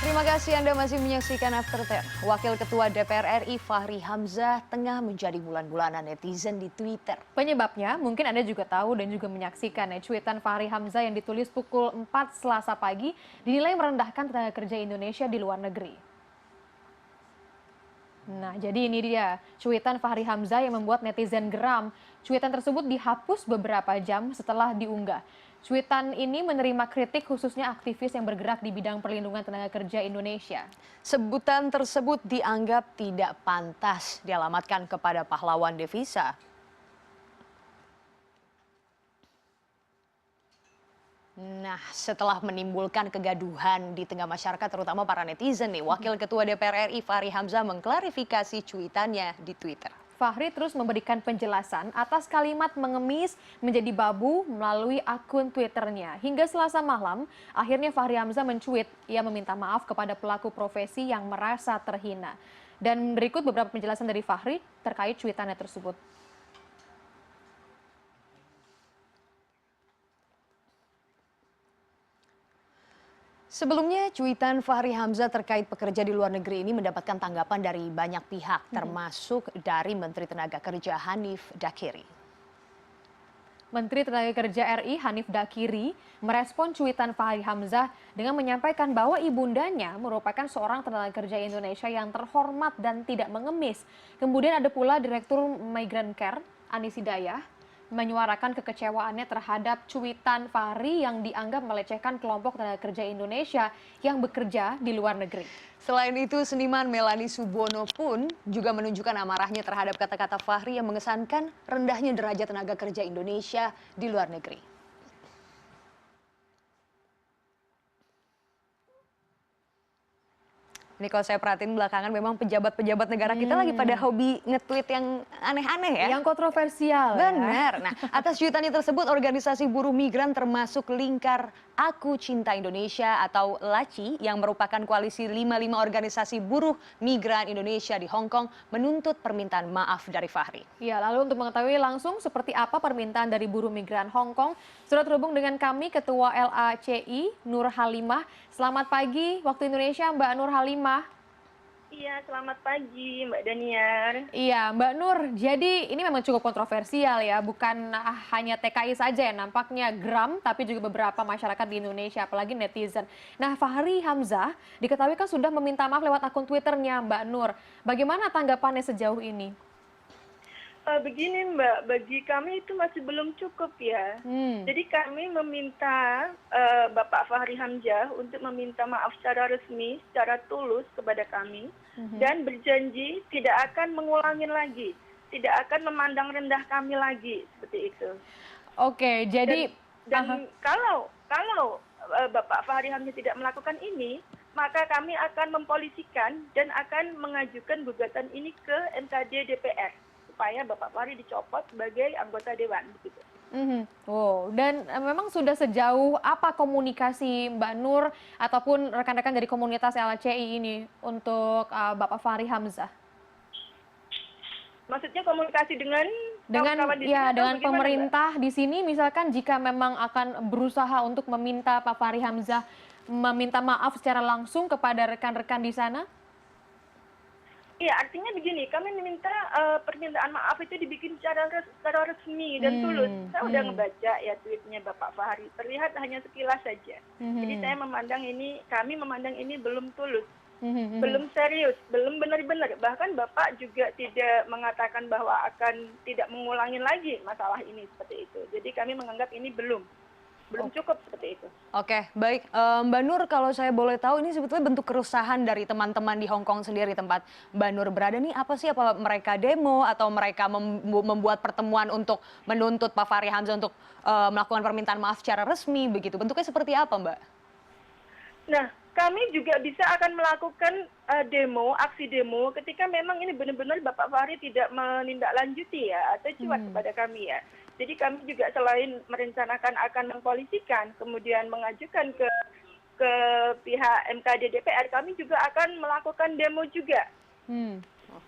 Terima kasih Anda masih menyaksikan After 10. Wakil Ketua DPR RI Fahri Hamzah tengah menjadi bulan-bulanan netizen di Twitter. Penyebabnya mungkin Anda juga tahu dan juga menyaksikan cuitan Fahri Hamzah yang ditulis pukul 4 Selasa pagi dinilai merendahkan tenaga kerja Indonesia di luar negeri. Nah, jadi ini dia cuitan Fahri Hamzah yang membuat netizen geram. Cuitan tersebut dihapus beberapa jam setelah diunggah. Cuitan ini menerima kritik khususnya aktivis yang bergerak di bidang perlindungan tenaga kerja Indonesia. Sebutan tersebut dianggap tidak pantas dialamatkan kepada pahlawan devisa. Nah, setelah menimbulkan kegaduhan di tengah masyarakat, terutama para netizen nih, Wakil Ketua DPR RI Fahri Hamzah mengklarifikasi cuitannya di Twitter. Fahri terus memberikan penjelasan atas kalimat mengemis menjadi babu melalui akun Twitternya. Hingga Selasa malam, akhirnya Fahri Hamzah mencuit, ia meminta maaf kepada pelaku profesi yang merasa terhina. Dan berikut beberapa penjelasan dari Fahri terkait cuitannya tersebut. Sebelumnya, cuitan Fahri Hamzah terkait pekerja di luar negeri ini mendapatkan tanggapan dari banyak pihak, termasuk dari Menteri Tenaga Kerja Hanif Dakiri. Menteri Tenaga Kerja RI Hanif Dakiri merespon cuitan Fahri Hamzah dengan menyampaikan bahwa ibundanya merupakan seorang tenaga kerja Indonesia yang terhormat dan tidak mengemis. Kemudian ada pula Direktur Migrant Care, Anis Hidayah, menyuarakan kekecewaannya terhadap cuitan Fahri yang dianggap melecehkan kelompok tenaga kerja Indonesia yang bekerja di luar negeri. Selain itu, seniman Melanie Subono pun juga menunjukkan amarahnya terhadap kata-kata Fahri yang mengesankan rendahnya derajat tenaga kerja Indonesia di luar negeri. Ini kalau saya perhatiin belakangan memang pejabat-pejabat negara kita lagi pada hobi nge-tweet yang aneh-aneh ya. Yang kontroversial. Benar. Nah, atas cuitannya tersebut, organisasi buruh migran termasuk Lingkar Aku Cinta Indonesia atau LACI yang merupakan koalisi 55 organisasi buruh migran Indonesia di Hong Kong menuntut permintaan maaf dari Fahri. Ya, lalu untuk mengetahui langsung seperti apa permintaan dari buruh migran Hong Kong, sudah terhubung dengan kami Ketua LACI Nur Halimah. Selamat pagi waktu Indonesia, Mbak Nur Halimah. Iya, selamat pagi Mbak Daniar. Iya, Mbak Nur, jadi ini memang cukup kontroversial ya, bukan hanya TKI saja yang nampaknya geram, tapi juga beberapa masyarakat di Indonesia, apalagi netizen. Nah, Fahri Hamzah diketahui kan sudah meminta maaf lewat akun Twitternya, Mbak Nur. Bagaimana tanggapannya sejauh ini? Begini Mbak, bagi kami itu masih belum cukup ya. Jadi kami meminta Bapak Fahri Hamzah untuk meminta maaf secara resmi, secara tulus kepada kami, dan berjanji tidak akan mengulangi lagi, tidak akan memandang rendah kami lagi, seperti itu. Oke, jadi dan kalau Bapak Fahri Hamzah tidak melakukan ini, maka kami akan mempolisikan dan akan mengajukan gugatan ini ke MKD DPR. Supaya Bapak Fahri dicopot sebagai anggota Dewan. Begitu. Oh, dan memang sudah sejauh apa komunikasi Mbak Nur ataupun rekan-rekan dari komunitas LACI ini untuk Bapak Fahri Hamzah? Maksudnya komunikasi dengan kawan-kawan di sini, ya, dengan bagaimana, pemerintah Mbak? Di sini misalkan jika memang akan berusaha untuk meminta Pak Fahri Hamzah meminta maaf secara langsung kepada rekan-rekan di sana? Iya, artinya begini, kami meminta permintaan maaf itu dibikin secara resmi dan tulus. Saya udah ngebaca ya tweetnya Bapak Fahri, terlihat hanya sekilas saja. Jadi kami memandang ini belum tulus, belum serius, belum benar-benar. Bahkan Bapak juga tidak mengatakan bahwa akan tidak mengulangi lagi masalah ini seperti itu. Jadi kami menganggap ini belum cukup seperti itu. Oke, baik. Mbak Nur, kalau saya boleh tahu ini sebetulnya bentuk keresahan dari teman-teman di Hong Kong sendiri tempat Mbak Nur berada nih apa sih? Apa mereka demo atau mereka membuat pertemuan untuk menuntut Pak Fahri Hamzah untuk melakukan permintaan maaf secara resmi begitu? Bentuknya seperti apa, Mbak? Nah, kami juga bisa akan melakukan aksi demo ketika memang ini benar-benar Bapak Fahri tidak menindaklanjuti ya atau cuat kepada kami ya. Jadi kami juga selain merencanakan akan mempolisikan, kemudian mengajukan ke pihak MKD DPR, kami juga akan melakukan demo juga.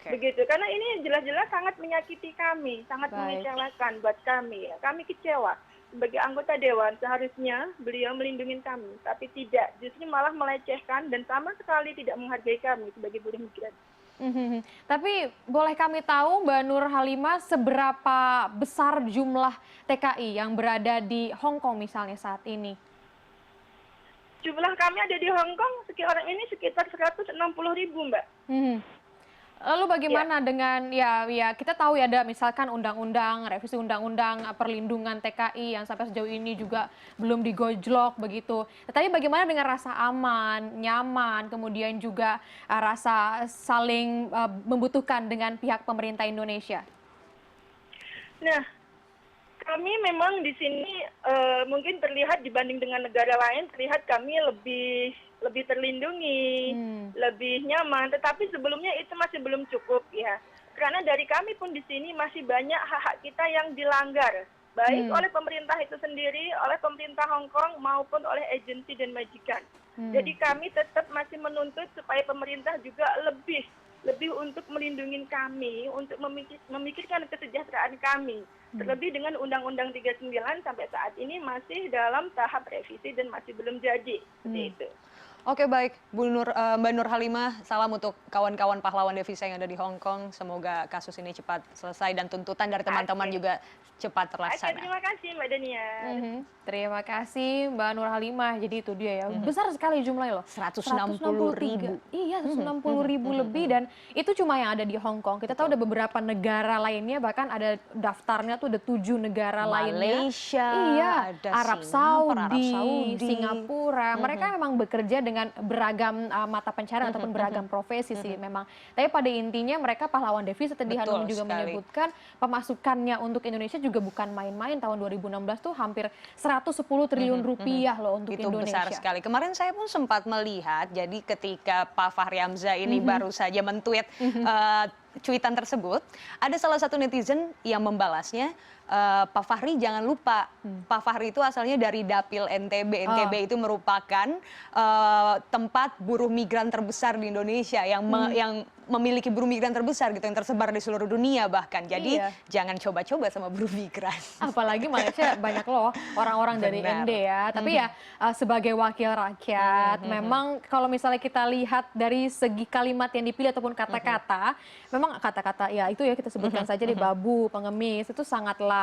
Begitu, karena ini jelas-jelas sangat menyakiti kami, sangat mengecewakan buat kami ya. Kami kecewa. sebagai anggota dewan seharusnya beliau melindungi kami, tapi tidak, justru malah melecehkan dan sama sekali tidak menghargai kami sebagai buruh migran. Tapi boleh kami tahu Mbak Nur Halimah seberapa besar jumlah TKI yang berada di Hong Kong misalnya saat ini? Jumlah kami ada di Hong Kong sekarang ini sekitar 160.000, Mbak. Mhm. Lalu bagaimana dengan ya kita tahu ya ada misalkan revisi undang-undang perlindungan TKI yang sampai sejauh ini juga belum digojlok begitu. Tetapi bagaimana dengan rasa aman, nyaman, kemudian juga rasa saling membutuhkan dengan pihak pemerintah Indonesia? Nah, kami memang di sini mungkin terlihat dibanding dengan negara lain terlihat kami lebih terlindungi, lebih nyaman. Tetapi sebelumnya itu masih belum cukup ya. Karena dari kami pun di sini masih banyak hak-hak kita yang dilanggar, baik oleh pemerintah itu sendiri, oleh pemerintah Hong Kong maupun oleh agensi dan majikan. Jadi kami tetap masih menuntut supaya pemerintah juga lebih untuk melindungi kami, untuk memikirkan kesejahteraan kami. Terlebih dengan Undang-Undang 39 sampai saat ini masih dalam tahap revisi dan masih belum jadi. Seperti itu. Oke baik, Mbak Nur Halimah, salam untuk kawan-kawan pahlawan devisa yang ada di Hong Kong. Semoga kasus ini cepat selesai dan tuntutan dari teman-teman juga cepat terlaksana. Terima kasih Mbak Daniar. Terima kasih Mbak Nur Halimah. Jadi itu dia ya, besar sekali jumlahnya loh. 160.000. Iya, 160.000 lebih dan itu cuma yang ada di Hong Kong. Kita tahu ada beberapa negara lainnya, bahkan ada daftarnya tuh ada 7 negara lainnya. Malaysia, Iya, ada Arab Saudi, Singapura. Mereka memang bekerja dengan beragam mata pencarian ataupun beragam profesi sih memang. Tapi pada intinya mereka pahlawan devisa. Tadi Hanum juga menyebutkan pemasukannya untuk Indonesia juga bukan main-main. Tahun 2016 tuh hampir 110 triliun rupiah loh untuk itu Indonesia. besar sekali. Kemarin saya pun sempat melihat, jadi ketika Pak Fahri Hamzah ini baru saja men-tweet cuitan tersebut, ada salah satu netizen yang membalasnya, Pak Fahri jangan lupa, Pak Fahri itu asalnya dari Dapil NTB. NTB itu merupakan tempat buruh migran terbesar di Indonesia yang memiliki buruh migran terbesar gitu, yang tersebar di seluruh dunia bahkan. Jadi jangan coba-coba sama buruh migran. Apalagi Malaysia banyak loh orang-orang dari ND ya. Tapi ya sebagai wakil rakyat, memang kalau misalnya kita lihat dari segi kalimat yang dipilih ataupun kata-kata, memang kata-kata ya itu ya kita sebutkan saja di babu, pengemis, itu sangatlah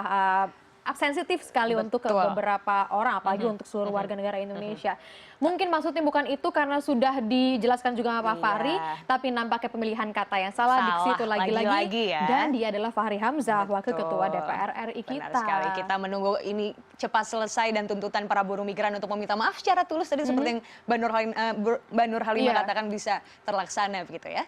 sensitif sekali untuk beberapa orang, apalagi untuk seluruh warga negara Indonesia. Mungkin maksudnya bukan itu karena sudah dijelaskan juga sama Pak Fahri, tapi nampaknya pemilihan kata yang salah di situ lagi-lagi ya. Dan dia adalah Fahri Hamzah, Wakil Ketua DPR RI kita. Benar sekali, kita menunggu ini cepat selesai dan tuntutan para buruh migran untuk meminta maaf secara tulus tadi seperti yang Mbak Nur Halimah katakan bisa terlaksana begitu ya.